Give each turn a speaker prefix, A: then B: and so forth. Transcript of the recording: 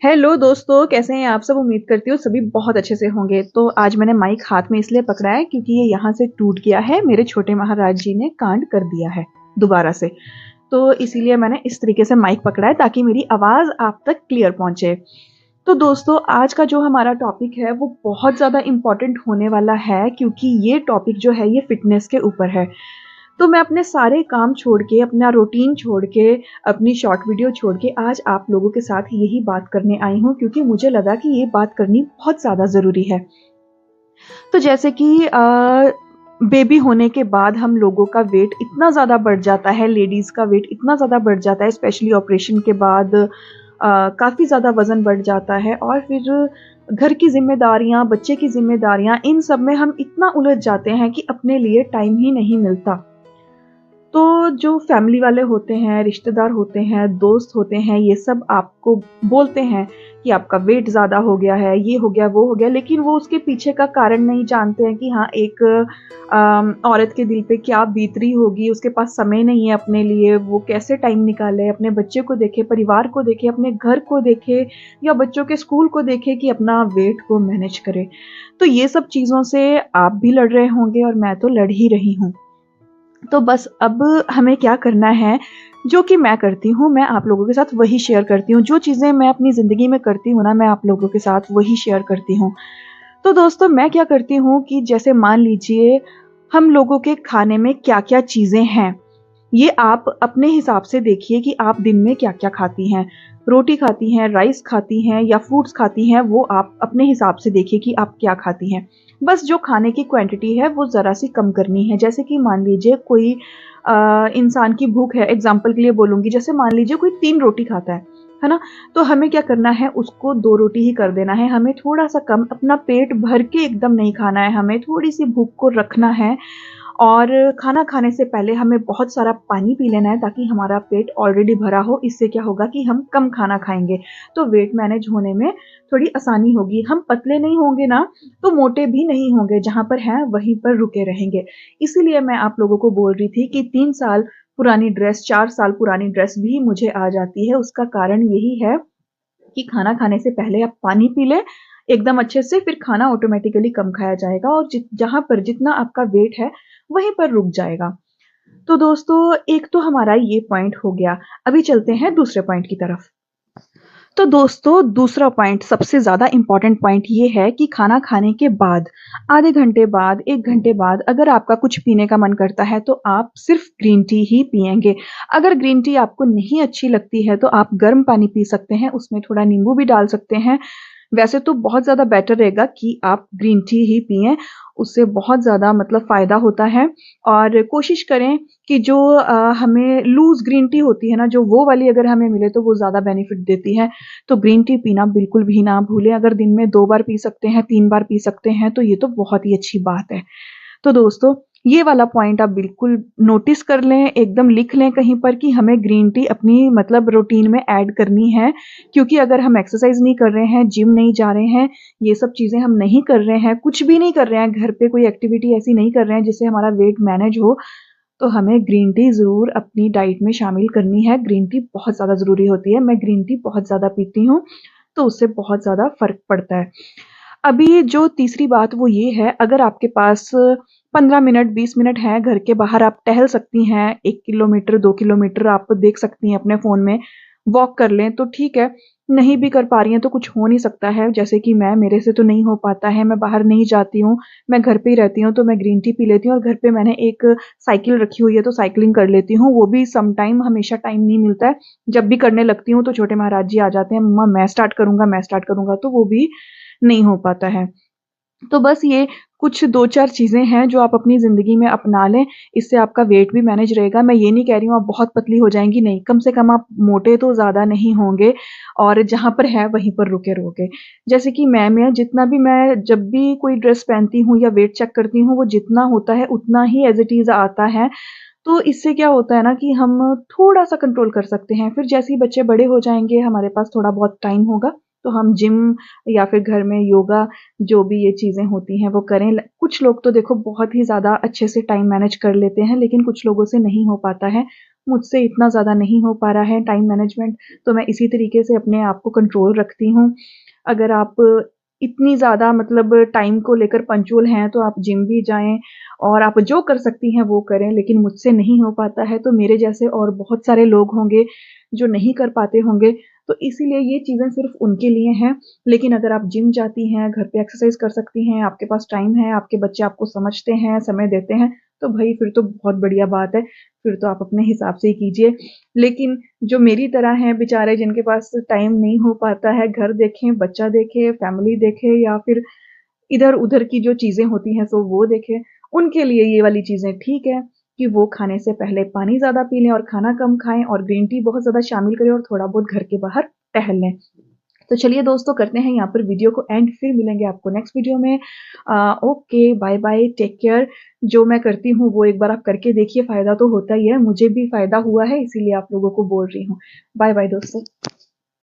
A: Hello दोस्तों, कैसे हैं आप सब? उम्मीद करती हूँ सभी बहुत अच्छे से होंगे। तो आज मैंने माइक हाथ में इसलिए पकड़ा है क्योंकि ये यहाँ से टूट गया है। मेरे छोटे महाराज जी ने कांड कर दिया है दोबारा से। तो इसीलिए मैंने इस तरीके से माइक पकड़ा है ताकि मेरी आवाज़ आप तक क्लियर पहुँचे। तो दोस्तों, आज का जो हमारा टॉपिक है वो बहुत ज़्यादा इम्पोर्टेंट होने वाला है क्योंकि ये टॉपिक जो है ये फ़िटनेस के ऊपर है। तो मैं अपने सारे काम छोड़ के, अपना रूटीन छोड़ के, अपनी शॉर्ट वीडियो छोड़ के आज आप लोगों के साथ यही बात करने आई हूँ क्योंकि मुझे लगा कि ये बात करनी बहुत ज़्यादा ज़रूरी है। तो जैसे कि बेबी होने के बाद हम लोगों का वेट इतना ज़्यादा बढ़ जाता है, लेडीज़ का वेट इतना ज़्यादा बढ़ जाता है, स्पेशली ऑपरेशन के बाद काफ़ी ज़्यादा वज़न बढ़ जाता है और फिर घर की ज़िम्मेदारियाँ, बच्चे की ज़िम्मेदारियाँ, इन सब में हम इतना उलझ जाते हैं कि अपने लिए टाइम ही नहीं मिलता। तो जो फैमिली वाले होते हैं, रिश्तेदार होते हैं, दोस्त होते हैं, ये सब आपको बोलते हैं कि आपका वेट ज़्यादा हो गया है, ये हो गया, वो हो गया, लेकिन वो उसके पीछे का कारण नहीं जानते हैं कि हाँ, एक औरत के दिल पे क्या बीत रही होगी, उसके पास समय नहीं है अपने लिए, वो कैसे टाइम निकाले, अपने बच्चे को देखे, परिवार को देखे, अपने घर को देखे या बच्चों के स्कूल को देखे कि अपना वेट को मैनेज करे। तो ये सब चीज़ों से आप भी लड़ रहे होंगे और मैं तो लड़ ही रही हूँ। तो बस अब हमें क्या करना है, जो कि मैं करती हूँ, मैं आप लोगों के साथ वही शेयर करती हूँ। जो चीज़ें मैं अपनी ज़िंदगी में करती हूँ ना, मैं आप लोगों के साथ वही शेयर करती हूँ। तो दोस्तों, मैं क्या करती हूँ कि जैसे मान लीजिए हम लोगों के खाने में क्या-क्या चीज़ें हैं, ये आप अपने हिसाब से देखिए कि आप दिन में क्या-क्या खाती हैं। रोटी खाती हैं, राइस खाती हैं या फ्रूट्स खाती हैं, वो आप अपने हिसाब से देखिए कि आप क्या खाती हैं। बस जो खाने की क्वांटिटी है वो ज़रा-सी कम करनी है। जैसे कि मान लीजिए कोई इंसान की भूख है, एग्ज़ाम्पल के लिए बोलूँगी, जैसे मान लीजिए कोई 3 रोटी खाता है ना? तो हमें क्या करना है, उसको 2 रोटी ही कर देना है। हमें थोड़ा-सा कम, अपना पेट भर के एकदम नहीं खाना है, हमें थोड़ी-सी भूख को रखना है और खाना खाने से पहले हमें बहुत सारा पानी पी लेना है ताकि हमारा पेट ऑलरेडी भरा हो। इससे क्या होगा कि हम कम खाना खाएँगे, तो वेट मैनेज होने में थोड़ी आसानी होगी। हम पतले नहीं होंगे ना, तो मोटे भी नहीं होंगे, जहाँ पर हैं वहीं पर रुके रहेंगे। इसीलिए मैं आप लोगों को बोल रही थी कि 3 साल पुरानी ड्रेस, 4 साल पुरानी ड्रेस भी मुझे आ जाती है। उसका कारण यही है कि खाना खाने से पहले आप पानी पी लें एकदम अच्छे से, फिर खाना ऑटोमेटिकली कम खाया जाएगा और जहाँ पर जितना आपका वेट है, वहीं पर रुक जाएगा। तो दोस्तों, एक तो हमारा ये पॉइंट हो गया। अभी चलते हैं दूसरे पॉइंट की तरफ। तो दोस्तों, दूसरा पॉइंट, सबसे ज़्यादा इम्पोर्टेंट पॉइंट ये है कि खाना खाने के बाद, आधे घंटे बाद, 1 घंटे बाद अगर आपका कुछ पीने का मन करता है, तो आप सिर्फ़ ग्रीन टी ही पिएँगे। अगर ग्रीन टी आपको नहीं अच्छी लगती है, तो आप गर्म पानी पी सकते हैं, उसमें थोड़ा नींबू भी डाल सकते हैं। वैसे तो बहुत ज़्यादा बेटर रहेगा कि आप ग्रीन टी ही पिएँ, उससे बहुत ज़्यादा मतलब फ़ायदा होता है और कोशिश करें कि जो हमें लूज़ ग्रीन टी होती है ना, जो वो वाली अगर हमें मिले तो वो ज़्यादा बेनिफिट देती है। तो ग्रीन टी पीना बिल्कुल भी ना भूलें। अगर दिन में 2 बार पी सकते हैं, 3 बार पी सकते हैं, तो ये तो बहुत ही अच्छी बात है। तो दोस्तों, ये वाला पॉइंट आप बिल्कुल नोटिस कर लें, एकदम लिख लें कहीं पर कि हमें ग्रीन टी अपनी मतलब रूटीन में ऐड करनी है, क्योंकि अगर हम एक्सरसाइज़ नहीं कर रहे हैं, जिम नहीं जा रहे हैं, ये सब चीज़ें हम नहीं कर रहे हैं, कुछ भी नहीं कर रहे हैं, घर पे कोई एक्टिविटी ऐसी नहीं कर रहे हैं जिससे हमारा वेट मैनेज हो, तो हमें ग्रीन टी ज़रूर अपनी डाइट में शामिल करनी है। ग्रीन टी बहुत ज़्यादा ज़रूरी होती है। मैं ग्रीन टी बहुत ज़्यादा पीती हूँ, तो उससे बहुत ज़्यादा फ़र्क पड़ता है। अभी जो तीसरी बात वो ये है, अगर आपके पास 15 मिनट, 20 मिनट हैं, घर के बाहर आप टहल सकती हैं, 1 किलोमीटर, 2 किलोमीटर आप देख सकती हैं अपने फ़ोन में, वॉक कर लें तो ठीक है। नहीं भी कर पा रही हैं तो कुछ हो नहीं सकता है, जैसे कि मेरे से तो नहीं हो पाता है, मैं बाहर नहीं जाती हूँ, मैं घर पे ही रहती हूँ, तो मैं ग्रीन टी पी लेती हूँ और घर पे मैंने एक साइकिल रखी हुई है, तो साइक्लिंग कर लेती हूँ। वो भी सम टाइम, हमेशा टाइम नहीं मिलता है। जब भी करने लगती हूँ तो छोटे महाराज जी आ जाते हैं, मम्मा मैं स्टार्ट करूँगा, तो वो भी नहीं हो पाता है। तो बस ये कुछ 2-4 चीज़ें हैं जो आप अपनी ज़िंदगी में अपना लें, इससे आपका वेट भी मैनेज रहेगा। मैं ये नहीं कह रही हूँ आप बहुत पतली हो जाएँगी, नहीं, कम से कम आप मोटे तो ज़्यादा नहीं होंगे और जहाँ पर है वहीं पर रुके रहोगे। जैसे कि मैं जितना भी, मैं जब भी कोई ड्रेस पहनती हूँ या वेट चेक करती हूँ, वो जितना होता है उतना ही एज़ इट इज़ आता है। तो इससे क्या होता है ना कि हम थोड़ा-सा कंट्रोल कर सकते हैं। फिर जैसे ही बच्चे बड़े हो जाएँगे, हमारे पास थोड़ा बहुत टाइम होगा, तो हम जिम या फिर घर में योगा जो भी ये चीज़ें होती हैं वो करें। कुछ लोग तो देखो बहुत ही ज़्यादा अच्छे से टाइम मैनेज कर लेते हैं, लेकिन कुछ लोगों से नहीं हो पाता है। मुझसे इतना ज़्यादा नहीं हो पा रहा है टाइम मैनेजमेंट, तो मैं इसी तरीके से अपने आप को कंट्रोल रखती हूँ। अगर आप इतनी ज़्यादा मतलब टाइम को लेकर पंक्चुअल हैं, तो आप जिम भी जाएँ और आप जो कर सकती हैं वो करें, लेकिन मुझसे नहीं हो पाता है, तो मेरे जैसे और बहुत सारे लोग होंगे जो नहीं कर पाते होंगे, तो इसीलिए ये चीज़ें सिर्फ़ उनके लिए हैं। लेकिन अगर आप जिम जाती हैं, घर पे एक्सरसाइज़ कर सकती हैं, आपके पास टाइम है, आपके बच्चे आपको समझते हैं, समय देते हैं, तो भई फिर तो बहुत बढ़िया बात है, फिर तो आप अपने हिसाब से ही कीजिए। लेकिन जो मेरी तरह हैं बेचारे जिनके पास टाइम नहीं हो पाता है, घर देखें, बच्चा देखे, फैमिली देखे या फिर इधर-उधर की जो चीज़ें होती हैं सो वो देखें, उनके लिए ये वाली चीज़ें ठीक है कि वो खाने से पहले पानी ज़्यादा पी लें और खाना कम खाएँ और ग्रीन टी बहुत ज़्यादा शामिल करें और थोड़ा बहुत घर के बाहर टहल लें। तो चलिए दोस्तों करते हैं यहाँ पर वीडियो को एंड, फिर मिलेंगे आपको नेक्स्ट वीडियो में। Okay, bye bye, take care. जो मैं करती हूँ वो एक बार आप करके देखिए, फ़ायदा तो होता ही है, मुझे भी फ़ायदा हुआ है इसीलिए आप लोगों को बोल रही हूँ। बाय-बाय दोस्तों।